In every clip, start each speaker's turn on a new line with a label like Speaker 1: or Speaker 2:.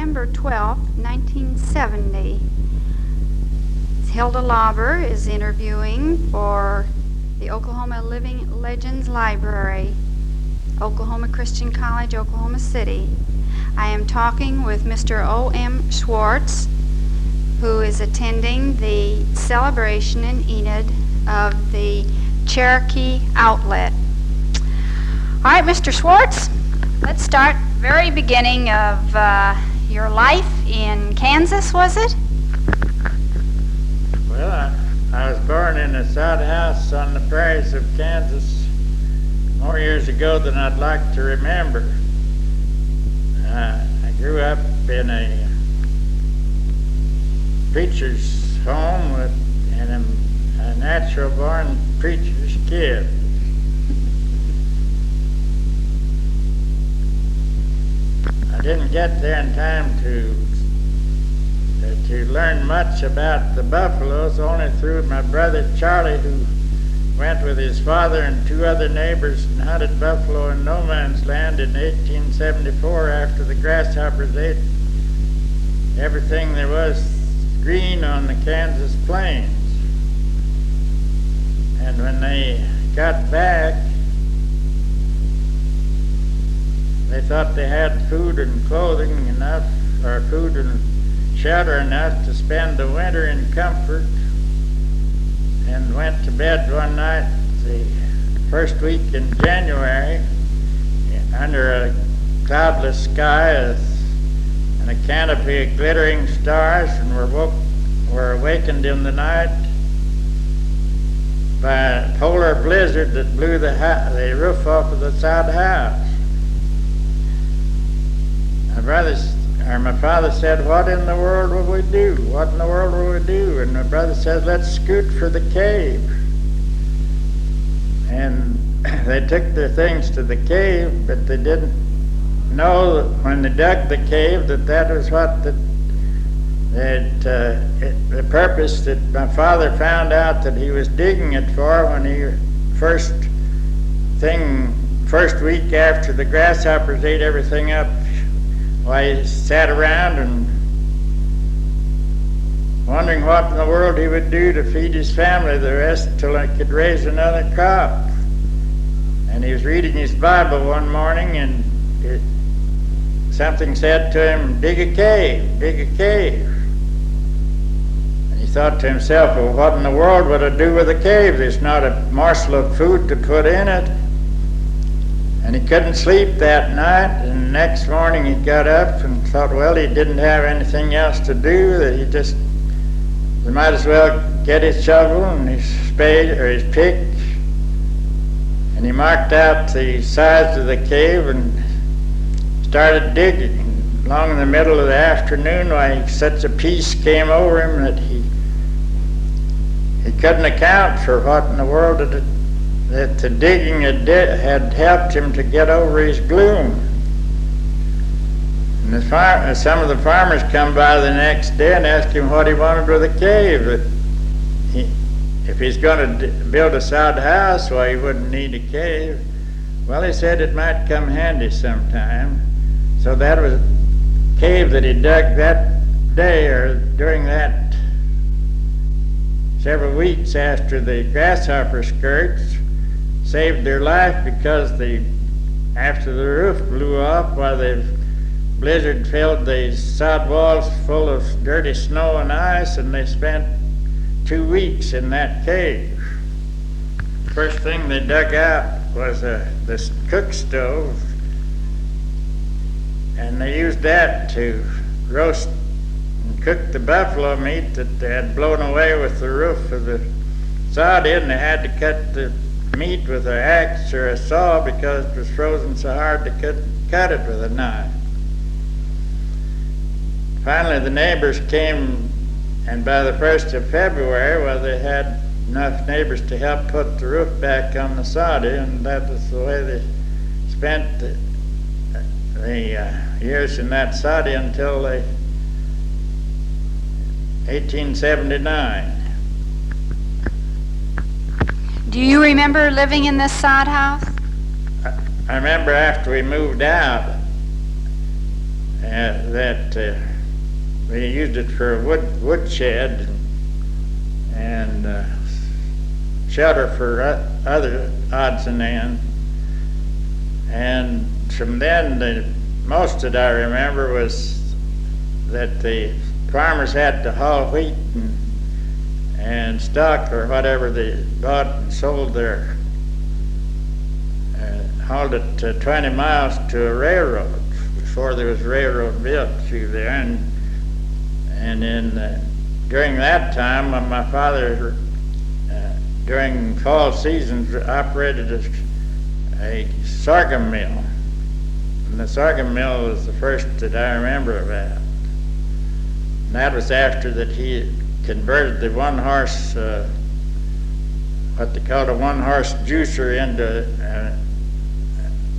Speaker 1: November 12, 1970. Hilda Lauber is interviewing for the Oklahoma Living Legends Library, Oklahoma Christian College, Oklahoma City. I am talking with Mr. O.M.Swartz, who is attending the celebration in Enid of the Cherokee outlet. All right, Mr. Schwartz, let's start very beginning of your life in Kansas, was it?
Speaker 2: Well, I was born in a sod house on the prairies of Kansas more years ago than I'd like to remember. I grew up in a preacher's home and I'm a natural-born preacher's kid. I didn't get there in time to learn much about the buffaloes, only through my brother Charlie, who went with his father and two other neighbors and hunted buffalo in no man's land in 1874 after the grasshoppers ate everything there was green on the Kansas plains. And when they got back, they thought they had food and clothing enough, or food and shelter enough to spend the winter in comfort, and went to bed one night the first week in January under a cloudless sky and a canopy of glittering stars, and were awakened in the night by a polar blizzard that blew the roof off of the sod house. My father said, "What in the world will we do? What in the world will we do?" And my brother said, "Let's scoot for the cave." And they took their things to the cave, but they didn't know that when they dug the cave that was what the purpose that my father found out that he was digging it for when he first week after the grasshoppers ate everything up. Why, he sat around and wondering what in the world he would do to feed his family the rest till he could raise another crop. And he was reading his Bible one morning, and something said to him, dig a cave, dig a cave. And he thought to himself, well, what in the world would I do with a cave? There's not a morsel of food to put in it. And he couldn't sleep that night, and the next morning he got up and thought, well, he didn't have anything else to do, that he might as well get his shovel and his spade or his pick, and he marked out the size of the cave and started digging. And along in the middle of the afternoon, why, such a peace came over him that he couldn't account for what in the world that the digging had helped him to get over his gloom. And some of the farmers come by the next day and asked him what he wanted with a cave. If he's going to build a sod house, why, he wouldn't need a cave. Well, he said it might come handy sometime. So that was a cave that he dug that day, or during that several weeks after the grasshopper skirts saved their life, because after the roof blew off, while the blizzard filled the sod walls full of dirty snow and ice, and they spent 2 weeks in that cave. The first thing they dug out was this cook stove, and they used that to roast and cook the buffalo meat that they had blown away with the roof of the sod in. They had to cut the meat with an axe or a saw because it was frozen so hard they couldn't cut it with a knife. Finally, the neighbors came, and by the 1st of February, well, they had enough neighbors to help put the roof back on the soddy, and that was the way they spent the years in that soddy until 1879.
Speaker 1: Do you remember living in this sod house?
Speaker 2: I remember after we moved out, and that we used it for a wood shed and shelter for other odds and ends. And from then, most that I remember was that the farmers had to haul wheat and stock or whatever they bought and sold there, hauled it 20 miles to a railroad before there was a railroad built through there. And then during that time, my father, during fall seasons, operated a sorghum mill. And the sorghum mill was the first that I remember about. And that was after that he converted the one-horse, what they called a one-horse juicer into,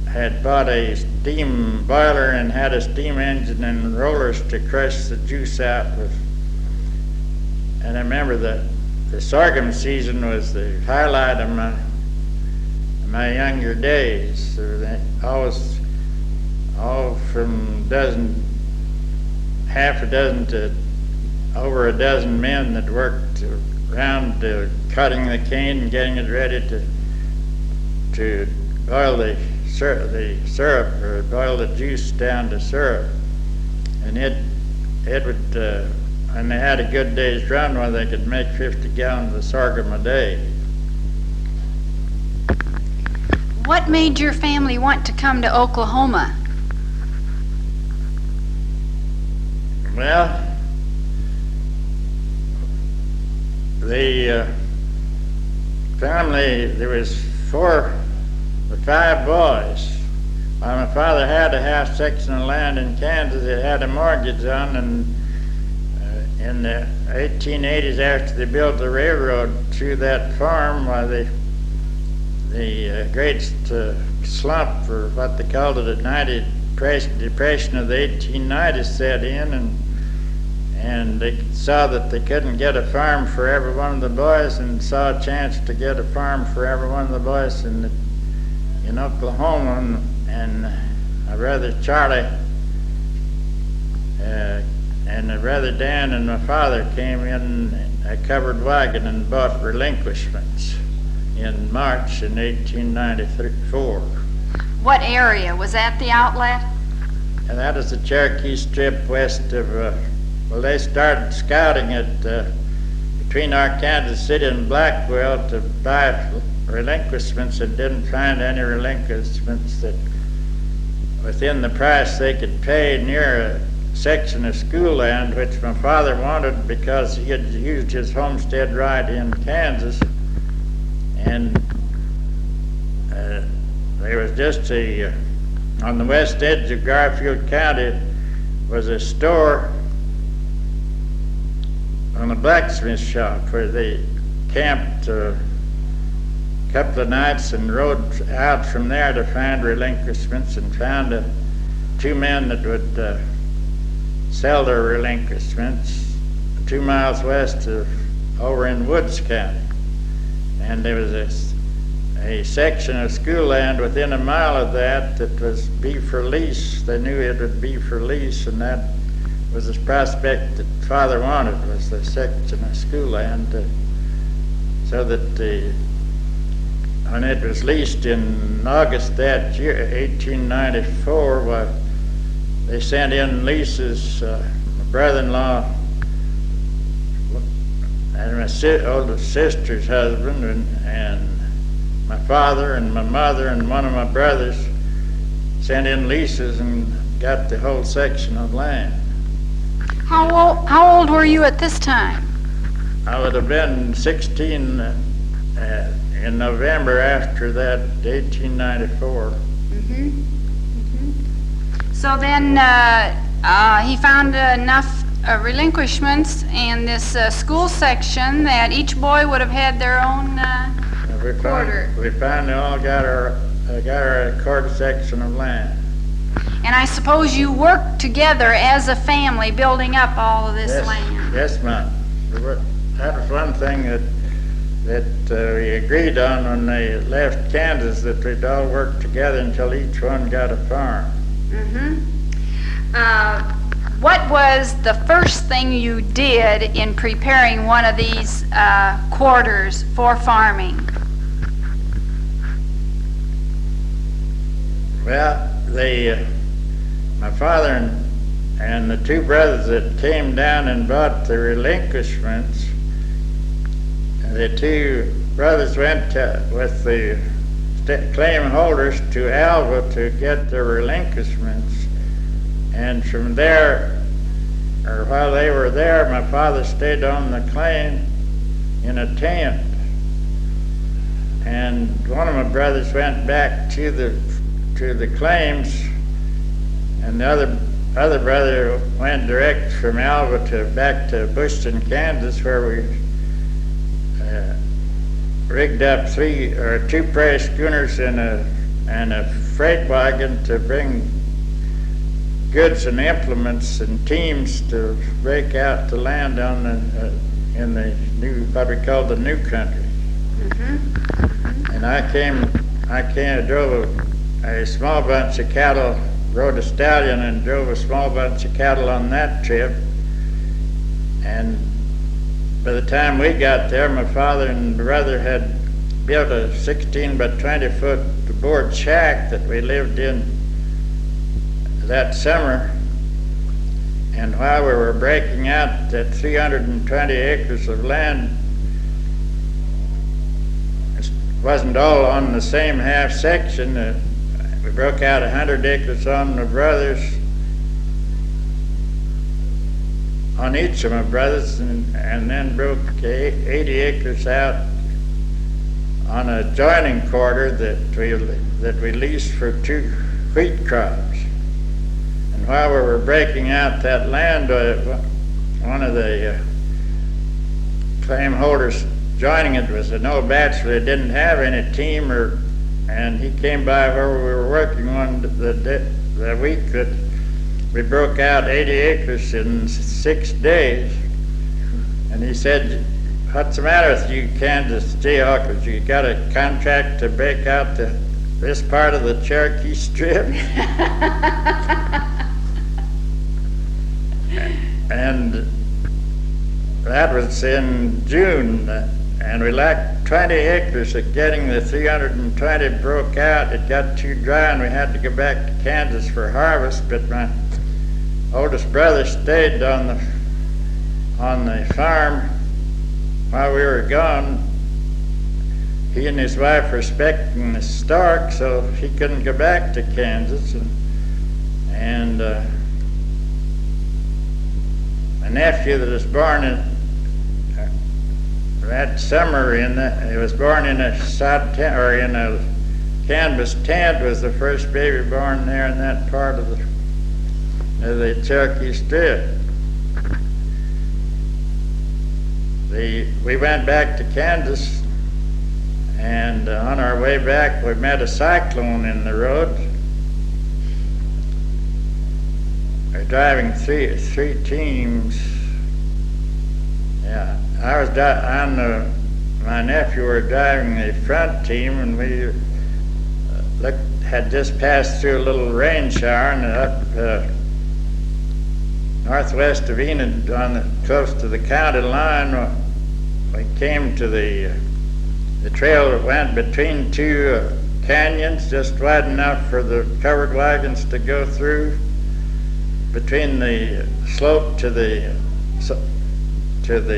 Speaker 2: had bought a steam boiler and had a steam engine and rollers to crush the juice out with. And I remember the sorghum season was the highlight of my younger days. So they always, all from half a dozen to over a dozen men that worked around cutting the cane and getting it ready to boil the syrup or boil the juice down to syrup. And it would, when they had a good day's run, where they could make 50 gallons of sorghum a day.
Speaker 1: What made your family want to come to Oklahoma?
Speaker 2: Well, the family, there was 4 or 5 boys. Well, my father had a half section of land in Kansas that had a mortgage on, and in the 1880s, after they built the railroad through that farm, the great slump, or what they called it at 90, depression of the 1890s set in, and they saw that they couldn't get a farm for every one of the boys, and saw a chance to get a farm for every one of the boys in Oklahoma. And my brother Charlie and my brother Dan and my father came in a covered wagon and bought relinquishments in March in 1894.
Speaker 1: What area? Was that the outlet?
Speaker 2: And that is the Cherokee Strip west of, well, they started scouting it between our Kansas City and Blackwell to buy relinquishments, and didn't find any relinquishments that within the price they could pay near a section of school land, which my father wanted because he had used his homestead right in Kansas. And there was just on the west edge of Garfield County was a store on a blacksmith shop where they camped a couple of nights and rode out from there to find relinquishments, and found 2 men that would sell their relinquishments 2 miles west of over in Woods County. And there was a section of school land within a mile of that was be for lease. They knew it would be for lease, and that was the prospect that Father wanted, was the section of school land, so that when it was leased in August that year, 1894, well, they sent in leases. My brother-in-law and my older sister's husband and my father and my mother and one of my brothers sent in leases and got the whole section of land.
Speaker 1: How old were you at this time?
Speaker 2: I would have been 16 in November after that, 1894.
Speaker 1: So then he found enough relinquishments in this school section that each boy would have had their own quarter.
Speaker 2: We finally all got our quarter section of land.
Speaker 1: And I suppose you worked together as a family building up all of this land.
Speaker 2: Yes, ma'am. That was one thing that we agreed on when they left Kansas, that we'd all work together until each one got a farm.
Speaker 3: What was the first thing you did in preparing one of these quarters for farming?
Speaker 2: Well, my father and the two brothers that came down and bought the relinquishments, the two brothers went with the claim holders to Alva to get their relinquishments. And from there, or while they were there, my father stayed on the claim in a tent. And one of my brothers went back to the claims, and the other brother went direct from Alva back to Bushton, Kansas, where we rigged up two prairie schooners and a freight wagon to bring goods and implements and teams to break out to land in the new, what we call the new country. Mm-hmm. And I drove a small bunch of cattle, rode a stallion and drove a small bunch of cattle on that trip. And by the time we got there, my father and brother had built a 16 by 20 foot board shack that we lived in that summer. And while we were breaking out that 320 acres of land, it wasn't all on the same half section. We broke out 100 acres on my brothers, on each of my brothers, and then broke 80 acres out on a joining quarter that we leased for 2 wheat crops. And while we were breaking out that land, one of the claim holders joining it was an old bachelor that didn't have any team, and he came by where we were working on the week that we broke out 80 acres in 6 days. And he said, "What's the matter with you Kansas Jayhawkers? You got a contract to break out this part of the Cherokee Strip?" And that was in June, and we lacked 20 acres of getting the 320 broke out. It got too dry and we had to go back to Kansas for harvest, but my oldest brother stayed on the farm while we were gone. He and his wife were expecting the stork, so he couldn't go back to Kansas. And my nephew that was born that summer he was born in a sod tent, or in a canvas tent, was the first baby born there in that part of the Cherokee Strip. We went back to Kansas, and on our way back we met a cyclone in the road. We were driving three teams. Yeah, I was my nephew were driving the front team, and we had just passed through a little rain shower, and up northwest of Enid, close to the county line, we came to the trail that went between 2 canyons, just wide enough for the covered wagons to go through, between the slope to the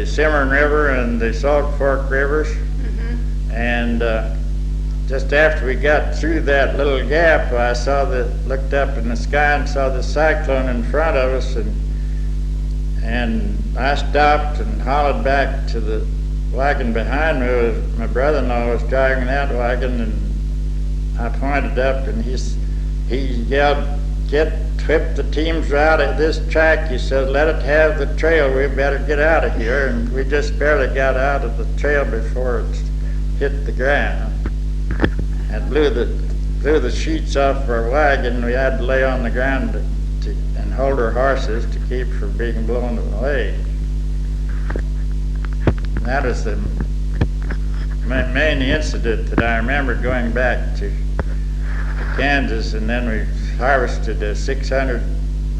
Speaker 2: Cimarron River and the Salt Fork Rivers. Mm-hmm. And just after we got through that little gap, I looked up in the sky and saw the cyclone in front of us, and I stopped and hollered back to the wagon behind me. My brother-in-law was driving that wagon, and I pointed up, and he yelled, "Whip the teams out of this track." He said, "Let it have the trail. We better get out of here." And we just barely got out of the trail before it hit the ground. It blew the sheets off our wagon. We had to lay on the ground and hold our horses to keep from being blown away. And that was the main incident that I remember going back to Kansas, and then we harvested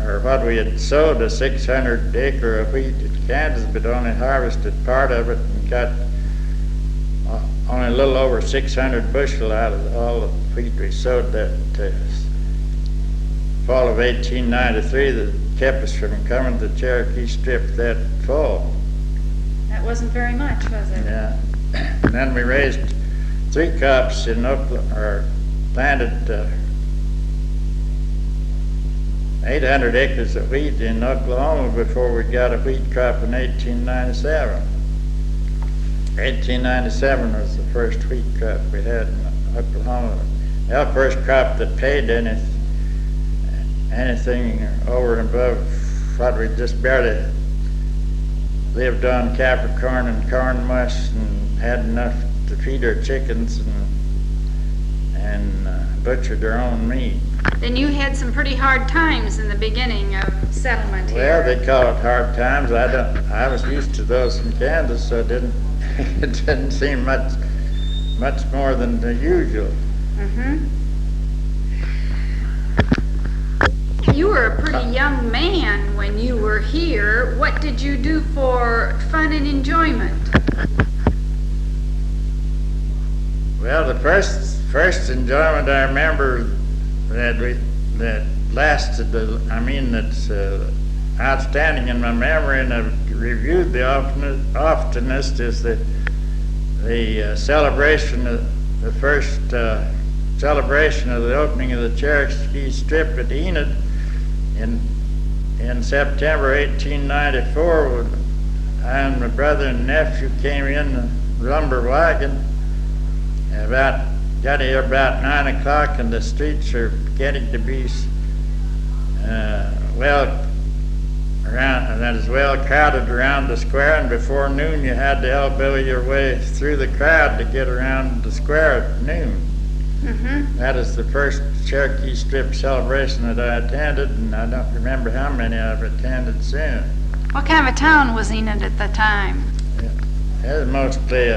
Speaker 2: or what we had sowed, a 600 acre of wheat in Kansas, but only harvested part of it and got only a little over 600 bushel out of all the wheat we sowed that fall of 1893 that kept us from coming to Cherokee Strip that fall.
Speaker 3: That wasn't very much, was it?
Speaker 2: Yeah. And then we raised 3 crops in Okla, or planted 800 acres of wheat in Oklahoma before we got a wheat crop in 1897. 1897 was the first wheat crop we had in Oklahoma. The first crop that paid anything over and above what we just barely lived on, Capricorn and corn mush, and had enough to feed our chickens and butchered our own meat.
Speaker 3: Then you had some pretty hard times in the beginning of settlement here.
Speaker 2: Well, they call it hard times. I was used to those in Kansas, so it didn't seem much more than the usual.
Speaker 3: Mm-hmm. You were a pretty young man when you were here. What did you do for fun and enjoyment?
Speaker 2: Well, the first enjoyment I remember that lasted, that's outstanding in my memory, and I've reviewed the oftenest, is the celebration of the first celebration of the opening of the Cherokee Strip at Enid in September 1894. When I and my brother and nephew came in the lumber wagon. Got here about 9 o'clock, and the streets are getting to be well crowded around the square, and before noon you had to elbow your way through the crowd to get around the square at noon. Mm-hmm. That is the first Cherokee Strip celebration that I attended, and I don't remember how many I've attended since.
Speaker 3: What kind of a town was Enid at the time?
Speaker 2: It was mostly,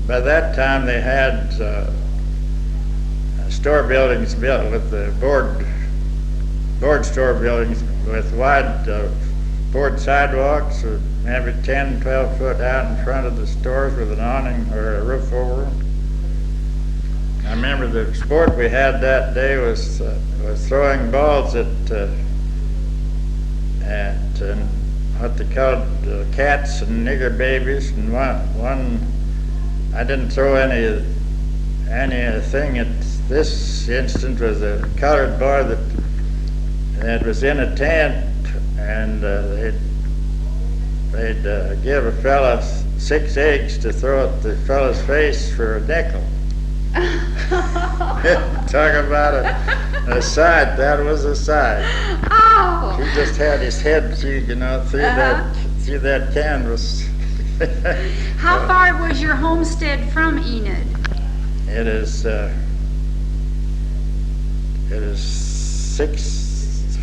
Speaker 2: by that time they had store buildings built with the board store buildings with wide board sidewalks, maybe 10, 12 foot out in front of the stores with an awning or a roof over them. I remember the sport we had that day was throwing balls at what they called cats and nigger babies, and one I didn't throw anything at this instance was a colored boy that was in a tent, and they'd give a fella 6 eggs to throw at the fella's face for a nickel. Talk about a sight. That was a sight.
Speaker 3: Oh!
Speaker 2: He just had his head through that canvas.
Speaker 3: How far was your homestead from Enid?
Speaker 2: It is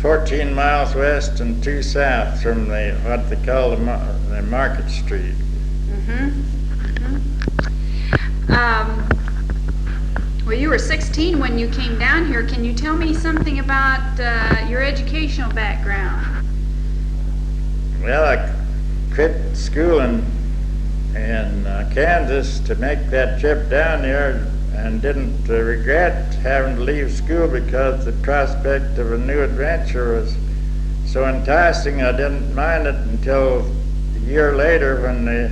Speaker 2: 14 miles west and 2 south from what they call the Market Street.
Speaker 3: Mm-hmm. Mm-hmm. Well, you were 16 when you came down here. Can you tell me something about your educational background?
Speaker 2: Well, I quit school in Kansas to make that trip down there, and didn't regret having to leave school because the prospect of a new adventure was so enticing. I didn't mind it until a year later when they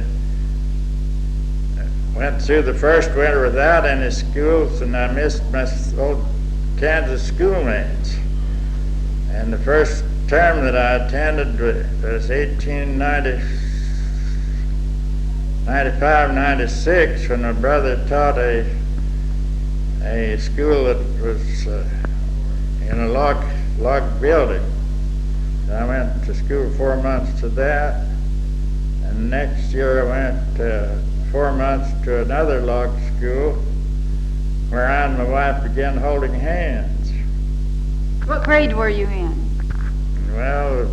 Speaker 2: went through the first winter without any schools, and I missed my old Kansas schoolmates. And the first term that I attended was 1895-96, when my brother taught a school that was in a log building. I went to school 4 months to that, and next year I went 4 months to another log school where I and my wife began holding hands.
Speaker 3: What grade were you in?
Speaker 2: Well,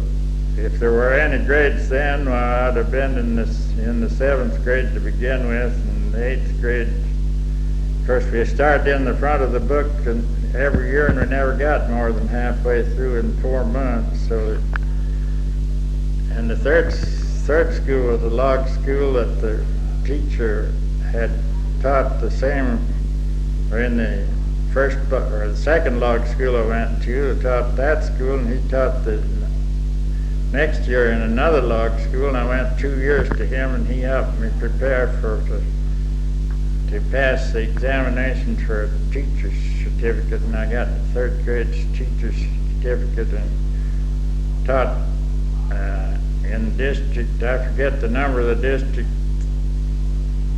Speaker 2: if there were any grades then, well, I'd have been in the 7th grade to begin with, and the 8th grade. Of course, we started in the front of the book, and every year, and we never got more than halfway through in 4 months. And the third school was a log school that the teacher had taught the same, or in the second log school I went to, I taught that school, and he taught the next year in another log school, and I went 2 years to him, and he helped me prepare to pass the examinations for a teacher's certificate, and I got the third grade teacher's certificate and taught in district, I forget the number of the district,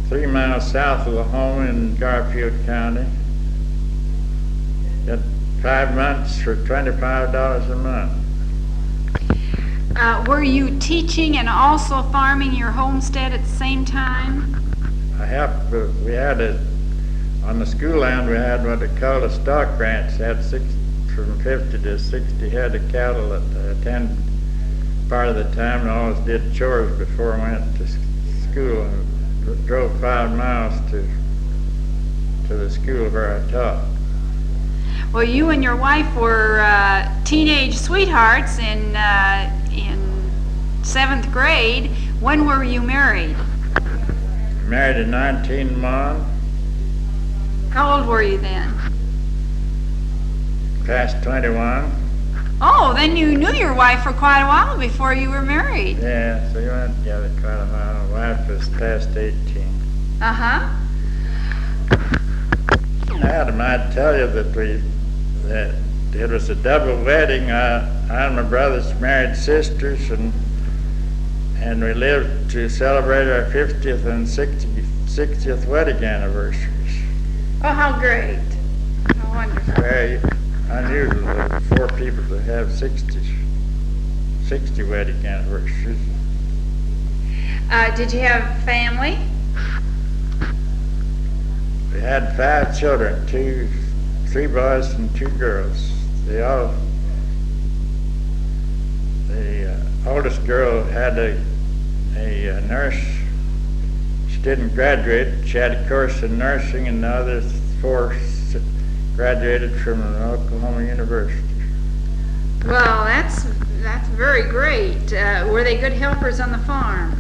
Speaker 2: 3 miles south of the home in Garfield County. Got 5 months for $25 a month.
Speaker 3: Were you teaching and also farming your homestead at the same time?
Speaker 2: I helped, we had on the school land we had what they called a stock ranch. They had from 50 to 60 head of cattle that attended part of the time, and always did chores before I went to school, and drove 5 miles to the school where I taught.
Speaker 3: Well, you and your wife were teenage sweethearts in 7th grade. When were you married?
Speaker 2: Married in 1901.
Speaker 3: How old were you then?
Speaker 2: Past 21.
Speaker 3: Oh, then you knew your wife for quite a while before you were married.
Speaker 2: Yeah, so we went together quite a while. My wife was past 18.
Speaker 3: Uh-huh.
Speaker 2: I might tell you that it was a double wedding. I and my brothers married sisters, and we lived to celebrate our 50th and 60th wedding anniversaries.
Speaker 3: Oh, how great. How wonderful.
Speaker 2: Very unusual for 4 people to have 60 wedding anniversaries.
Speaker 3: Did you have family?
Speaker 2: We had 5 children, 3 boys and 2 girls. The oldest girl had a nurse. She didn't graduate. She had a course in nursing, and the other 4 graduated from Oklahoma University.
Speaker 3: Well, that's very great. Were they good helpers on the farm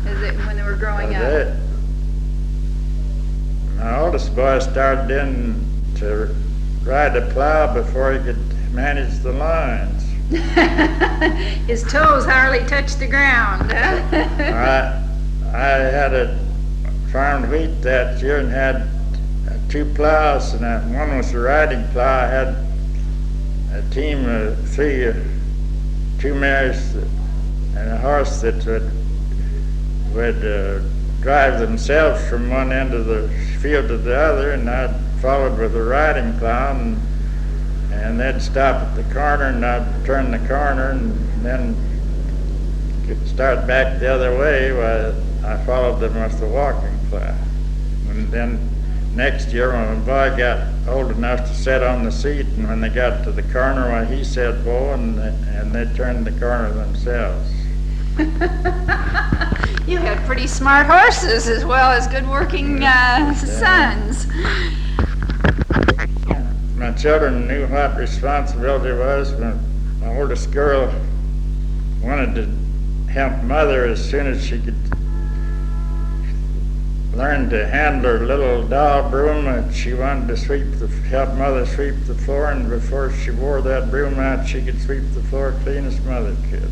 Speaker 3: when they were growing up?
Speaker 2: My oldest boy started in to ride a plow before he could manage the lines.
Speaker 3: His toes hardly touched the ground.
Speaker 2: I had farmed wheat that year and had 2 plows, and one was a riding plow. I had a team of 2 mares and a horse that would drive themselves from one end of the field to the other, and I'd followed with a riding plow, and they'd stop at the corner, and I'd turn the corner, and then start back the other way while I followed them with the walking plow. And then next year, when my boy got old enough to sit on the seat, and when they got to the corner, why he said, "Whoa," and they turned the corner themselves.
Speaker 3: You had pretty smart horses as well as good working sons.
Speaker 2: My children knew what responsibility was. My oldest girl wanted to help Mother as soon as she could learn to handle her little doll broom, and she wanted to help Mother sweep the floor, and before she wore that broom out, she could sweep the floor clean as Mother could.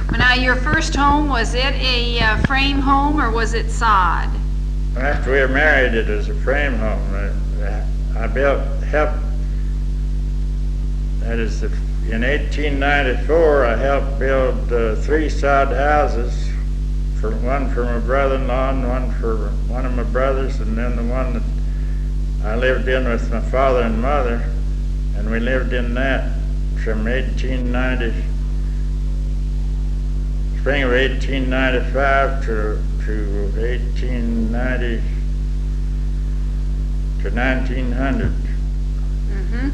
Speaker 3: Well, now, your first home, was it a frame home or was it sod?
Speaker 2: After we were married, it was a frame home. I in 1894, I helped build 3 sod houses, one for my brother-in-law and one for one of my brothers, and then the one that I lived in with my father and mother, and we lived in that from spring of 1895 to 1890 to 1900.
Speaker 3: Mm-hmm.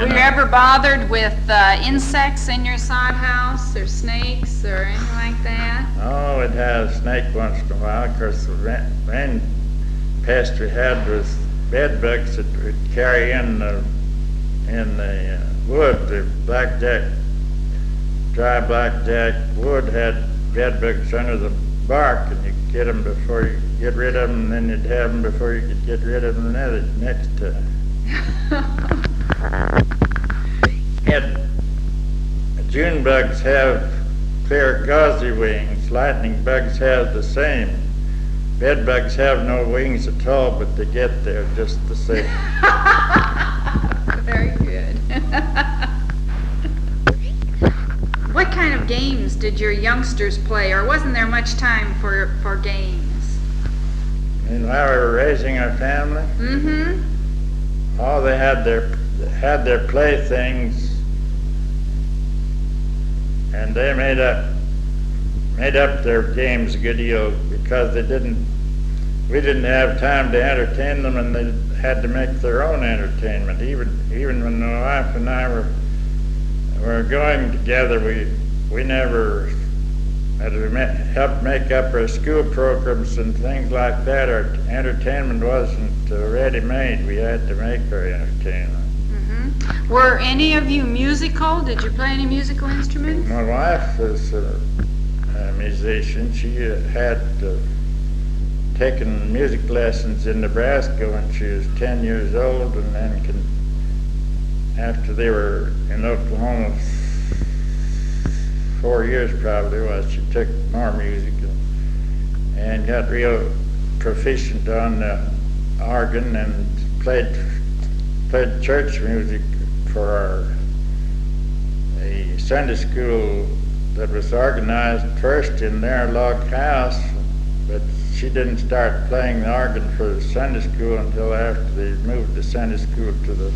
Speaker 3: Were you ever bothered with insects in your sod house, or snakes, or anything like that?
Speaker 2: Oh, it had a snake once in a while. Of course, the main pest we had was bed bugs that would carry in the wood, the blackjack, dry blackjack wood had bed bugs under the bark, and you could get them before you get rid of them, and then you'd have them before you could get rid of them the next time. June bugs have clear gauzy wings. Lightning bugs have the same. Bed bugs have no wings at all, but they get there just the same.
Speaker 3: Very good. What kind of games did your youngsters play, or wasn't there much time for games?
Speaker 2: And while we were raising our family, they had their playthings, and they made up their games a good deal because we didn't have time to entertain them, and they had to make their own entertainment. Even when my wife and I were going together, we never had to help make up our school programs and things like that. Our entertainment wasn't ready-made. We had to make our entertainment.
Speaker 3: Were any of you musical? Did you play any musical instruments?
Speaker 2: My wife was a musician. She had taken music lessons in Nebraska when she was 10 years old, and then after they were in Oklahoma 4 years probably, she took more music and got real proficient on the organ and played church music for a Sunday school that was organized first in their log house, but she didn't start playing the organ for the Sunday school until after they moved the Sunday school to the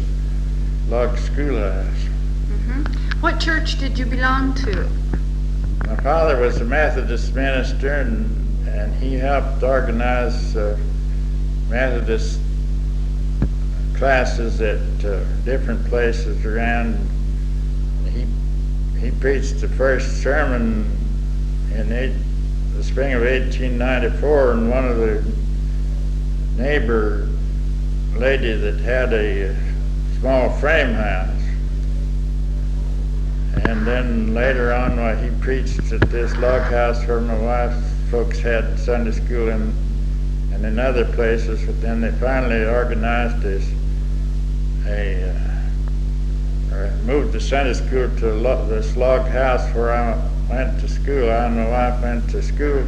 Speaker 2: log schoolhouse.
Speaker 3: What church did you belong to?
Speaker 2: My father was a Methodist minister, and he helped organize Methodist classes at different places around. He preached the first sermon in the spring of 1894, and one of the neighbor lady that had a small frame house. And then later on, he preached at this log house where my wife's folks had Sunday school and in other places. But then they finally organized moved the Sunday school to this log house where I went to school. I and my wife went to school,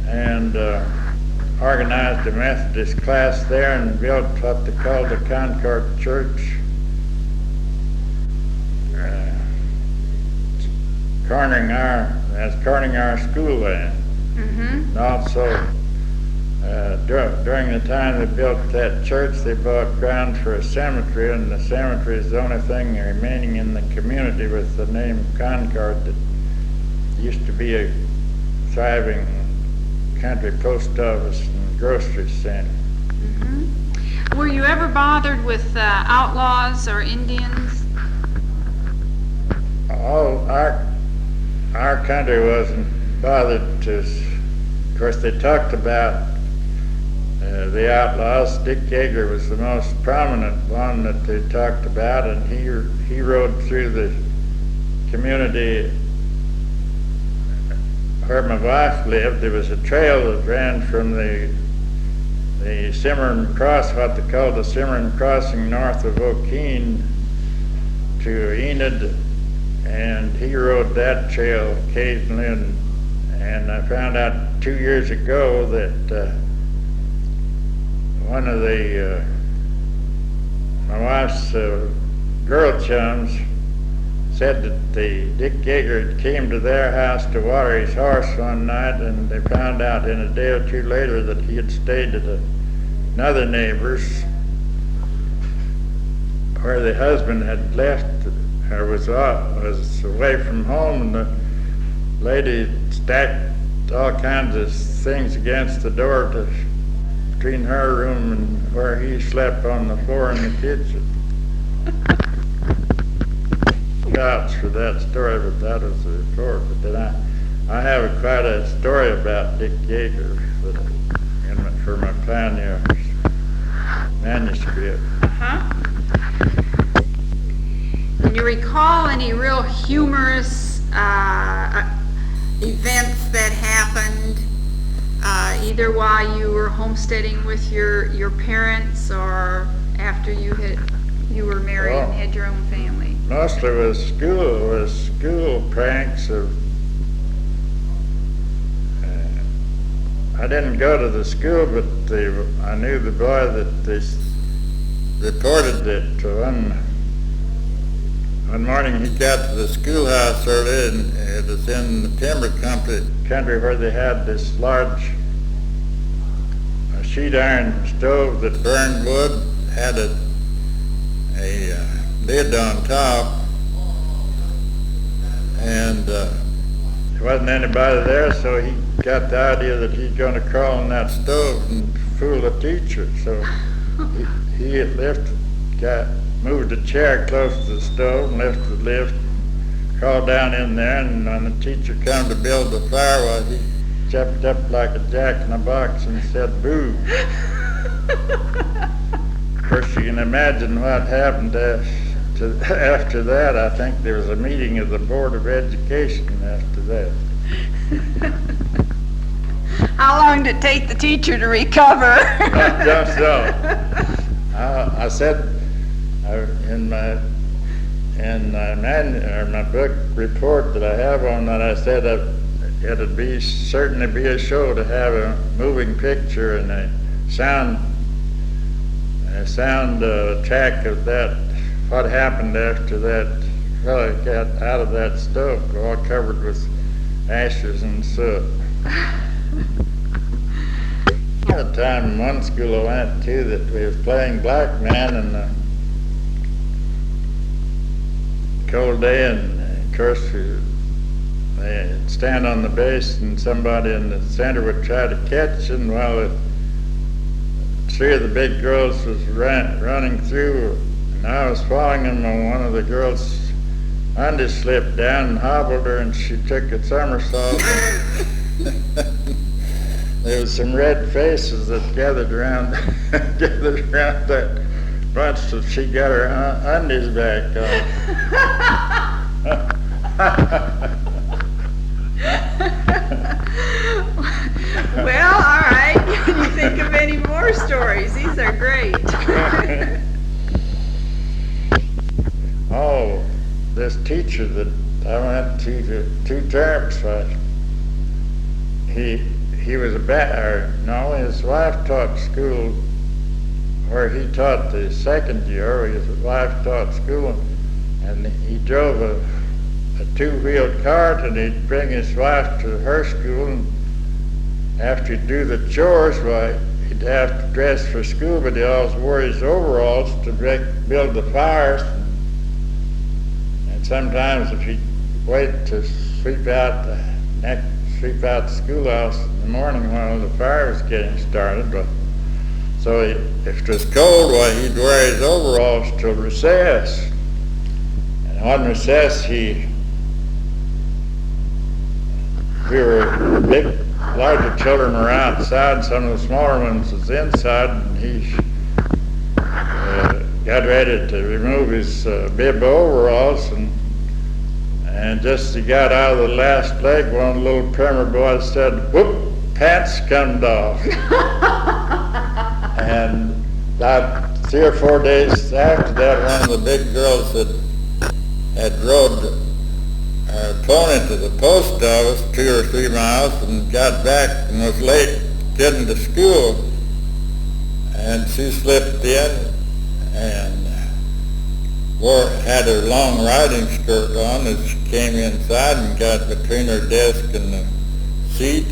Speaker 2: and organized a Methodist class there and built what they called the Concord Church, cornering our school land. And also, during the time they built that church, they bought ground for a cemetery, and the cemetery is the only thing remaining in the community with the name Concord that used to be a thriving country post office and grocery center.
Speaker 3: Were you ever bothered with outlaws or Indians?
Speaker 2: Our country wasn't bothered to. Of course, they talked about the outlaws. Dick Yeager was the most prominent one that they talked about, and he rode through the community where my wife lived. There was a trail that ran from the Cimarron Cross, what they called the Cimarron Crossing, north of Okeen to Enid, and he rode that trail occasionally. And I found out 2 years ago that one of my wife's girl chums said that Dick Yeager came to their house to water his horse one night, and they found out in a day or two later that he had stayed at another neighbor's where the husband had left or was away from home, and the lady stacked all kinds of things against the door between her room and where he slept on the floor in the kitchen. Vouch for that story, but that was the report. But then I have quite a story about Dick Yeager for my pioneers. manuscript.
Speaker 3: Uh-huh. Can you recall any real humorous events that happened either while you were homesteading with your parents or after you were married and had your own family?
Speaker 2: Mostly was school pranks of. I didn't go to the school, but I knew the boy that they reported that one morning he got to the schoolhouse early, and it was in the timber country where they had this large sheet iron stove that burned wood, had a lid on top, and there wasn't anybody there, so he got the idea that he's going to crawl in that stove and fool the teacher. So he moved a chair close to the stove and lifted the lift, crawled down in there, and when the teacher come to build the fire, well, he jumped up like a jack in a box and said, "Boo." Of course, you can imagine what happened after that. I think there was a meeting of the Board of Education after that.
Speaker 3: How long did it take the teacher to recover?
Speaker 2: Just so. I said in my book report that I have on that, I said it'd certainly be a show to have a moving picture and a sound track of that. What happened after that fellow got out of that stove, all covered with ashes and soot. At the time in one school I went to that we was playing black man in the cold day, and of course they'd stand on the base and somebody in the center would try to catch, and while three of the big girls was running through, and I was following them, and one of the girls undies slipped down and hobbled her, and she took a somersault. There was some red faces that gathered around that bunch, so she got her undies back on.
Speaker 3: Well, all right. Can you think of any more stories? These are great.
Speaker 2: Oh, this teacher that I went to 2 terms for, he was his wife taught school where he taught the second year. His wife taught school, and he drove a 2-wheeled cart, and he'd bring his wife to her school, and after he'd do the chores, he'd have to dress for school, but he always wore his overalls to build the fires. And sometimes if he'd wait to sweep out the schoolhouse in the morning while the fire was getting started, so if it was cold, he'd wear his overalls till recess. And on recess, larger children were outside, some of the smaller ones was inside, and he got ready to remove his bib overalls, and just as he got out of the last leg, one of the little primer boys said, "Whoop, pants come off." And about 3 or 4 days after that, one of the big girls had rode her pony to the post office 2 or 3 miles and got back and was late getting to school, and she slipped in and had her long riding skirt on as she came inside and got between her desk and the seat,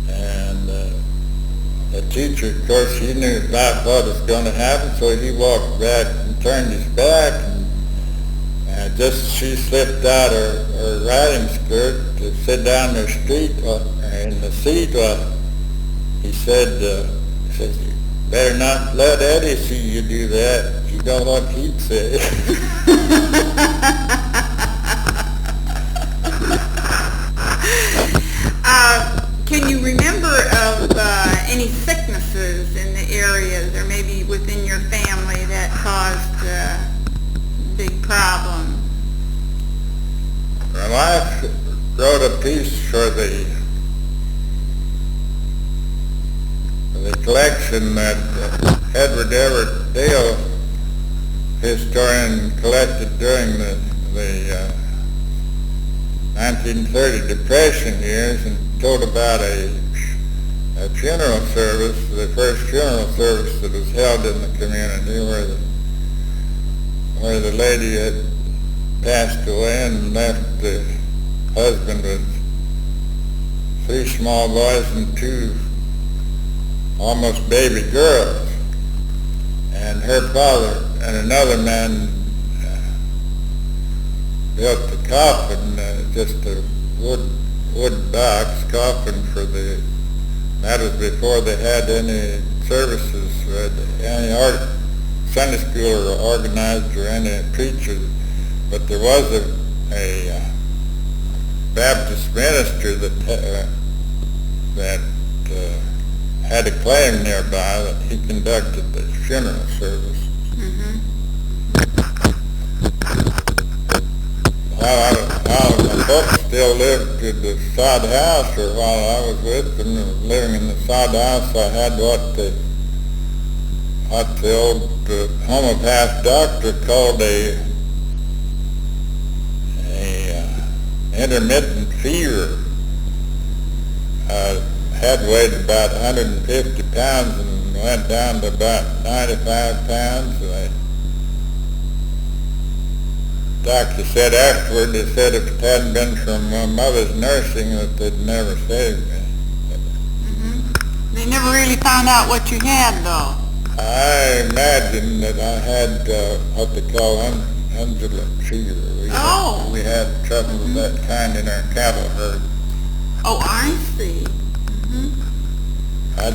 Speaker 2: and the teacher, of course, he knew about what was going to happen, so he walked back and turned his back, and just as she slipped out her riding skirt to sit down in the seat, he said, "You better not let Eddie see you do that. You know what he'd say." Can you remember of any sicknesses in the area? There may be
Speaker 4: caused big problems?
Speaker 5: Well, I wrote a piece for the collection that Edward Everett Dale, historian, collected during the 1930 Depression years, and told about a funeral service, the first funeral service that was held in the community, where the lady had passed away and left the husband with 3 small boys and 2 almost baby girls. And her father and another man built the coffin, just a wood box coffin for the. That was before they had any services, any Sunday school or organized or any preachers. But there was a Baptist minister that had a claim nearby that he conducted the funeral service.
Speaker 4: Mm-hmm.
Speaker 5: While my folks still lived in the sod house, or while I was with them living in the sod house, I had what the old homeopath doctor called a intermittent fever. I had weighed about 150 pounds and went down to about 95 pounds. The doctor said afterward, they said if it hadn't been from my mother's nursing, that they'd never saved me.
Speaker 4: Mm-hmm. They never really found out what you had, though.
Speaker 5: I imagined that I had what they call undulant fever. We had trouble with that kind in our cattle herd.
Speaker 4: Oh, I see. Mm-hmm.
Speaker 5: I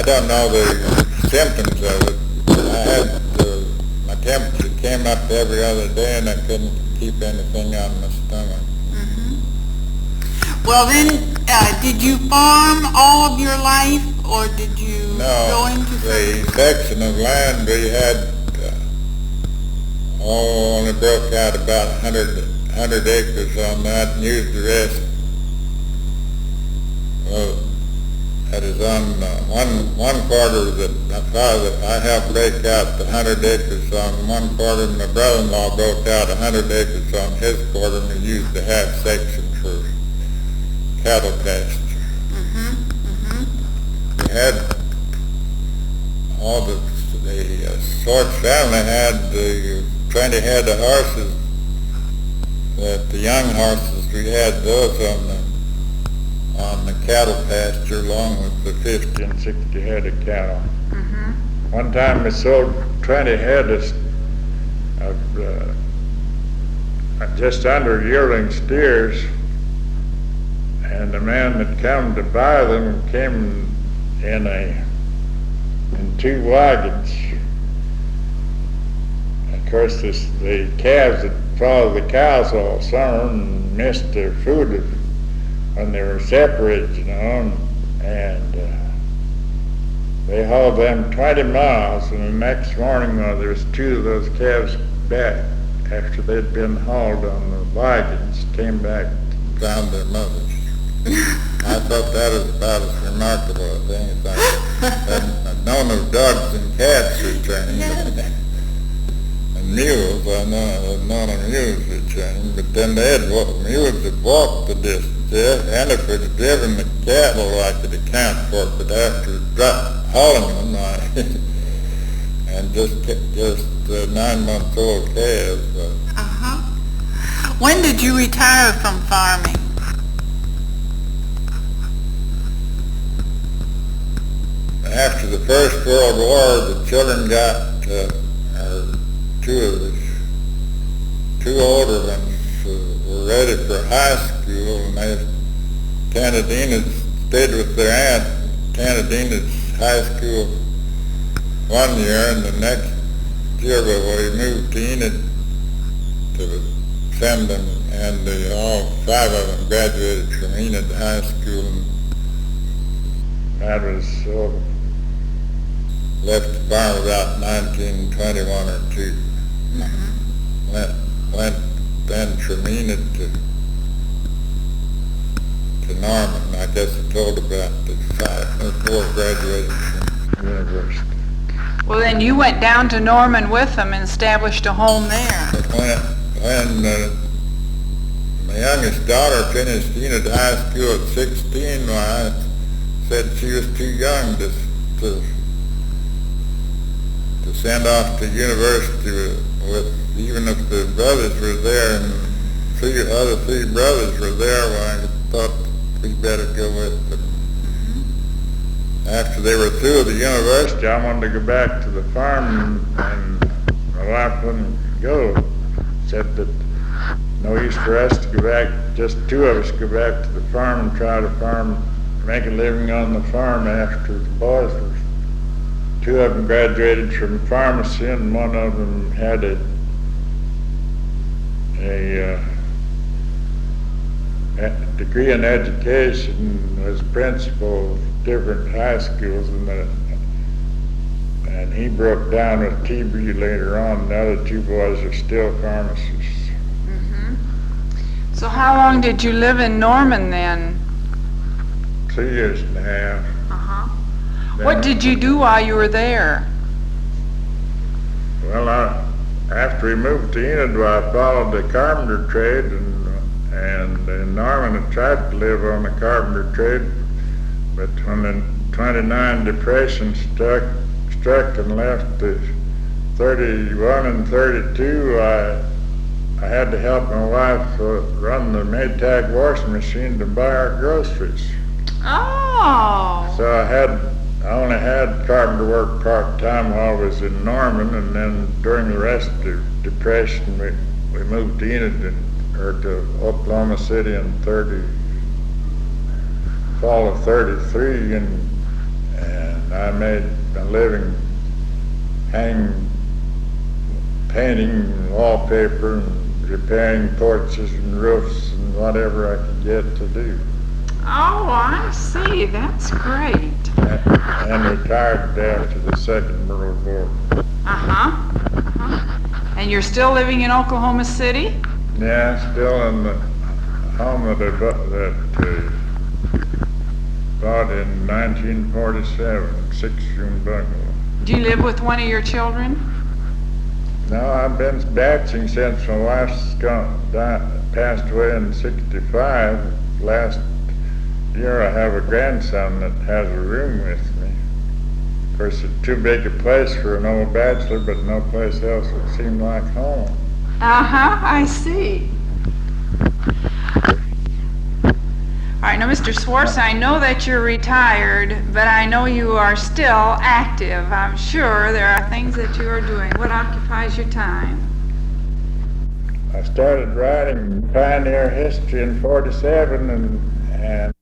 Speaker 5: don't know the symptoms of it. I had my temperature came up every other day, and I couldn't keep anything on my stomach.
Speaker 4: Mm-hmm. Well, then, did you farm all of your life, or did you go into
Speaker 5: the section of land we had only broke out about 100 acres on that, and used the rest. Well, that is on one quarter that I helped break out the 100 acres on one quarter, and my brother-in-law broke out 100 acres on his quarter, and we used the half section for cattle pasture.
Speaker 4: Mm-hmm. Mm-hmm.
Speaker 5: We had all the Schwartz family had 20 head of horses. That the young horses, we had those on the cattle pasture, along with the 50 and 60 head of cattle.
Speaker 3: Mm-hmm.
Speaker 2: One time we sold 20 head of just under yearling steers, and the man that come to buy them came in 2 wagons. Of course, the calves that followed the cows all summer and missed their food when they were separated, you know, and they hauled them 20 miles, and the next morning there was 2 of those calves back after they'd been hauled on the wagons, came back and found their mothers. I thought that was about as remarkable a thing as I'd known of dogs and cats returning. And mules, I'd known of mules returning, but then mules that walked the distance. And if it's driven the cattle, I could account for it, but after hauling them, and just 9-month-old calves.
Speaker 4: Uh-huh. When did you retire from farming?
Speaker 5: After the First World War, the children got, 2 older ones were ready for high school, and Enid stayed with their aunt. Enid's high school 1 year, and the next year we moved to Enid to send them, and all 5 of them graduated from Enid High School. And that was so left the farm about 1921 or 2. Went then from Enid to Norman. I guess I told about the 5 before graduating from university.
Speaker 4: Well, then you went down to Norman with them and established a home there.
Speaker 5: When my youngest daughter finished Enid High School at 16, I said she was too young to send off to university with, even if the brothers were there and other 3 brothers were there. Well, I thought we better go with them. After they were through at the university, I wanted to go back to the farm, and my wife wouldn't go. Said that no use for us to go back, just 2 of us go back to the farm and try to make a living on the farm after the boys were. 2 of them graduated from pharmacy, and 1 of them had a degree in education, was principal of different high schools, and he broke down with TB later on. The other 2 boys are still pharmacists.
Speaker 4: So how long did you live in Norman then?
Speaker 5: 2 years and a half.
Speaker 4: What did you do while you were there?
Speaker 5: Well, after we moved to Enid, I followed the carpenter trade, and in Norman I tried to live on the carpenter trade, but when the 29 Depression struck and left the 31 and 32, I had to help my wife run the Maytag washing machine to buy our groceries.
Speaker 4: Oh!
Speaker 5: So I only had carpenter work part-time while I was in Norman, and then during the rest of the Depression, we moved to Enid to Oklahoma City in fall of 33, and I made a living painting wallpaper and repairing porches and roofs and whatever I could get to do.
Speaker 4: Oh, I see. That's great.
Speaker 5: And retired after the Second World War.
Speaker 4: And you're still living in Oklahoma City?
Speaker 5: Yeah, still in the home that I bought in 1947, 6-room bungalow.
Speaker 4: Do you live with one of your children?
Speaker 5: No, I've been batching since my wife's passed away in 65. Last year I have a grandson that has a room with me. Of course, it's too big a place for an old bachelor, but no place else would seem like home.
Speaker 4: I see. All right, now, Mr. Schwartz, I know that you're retired, but I know you are still active. I'm sure there are things that you are doing. What occupies your time?
Speaker 5: I started writing pioneer history in 47, and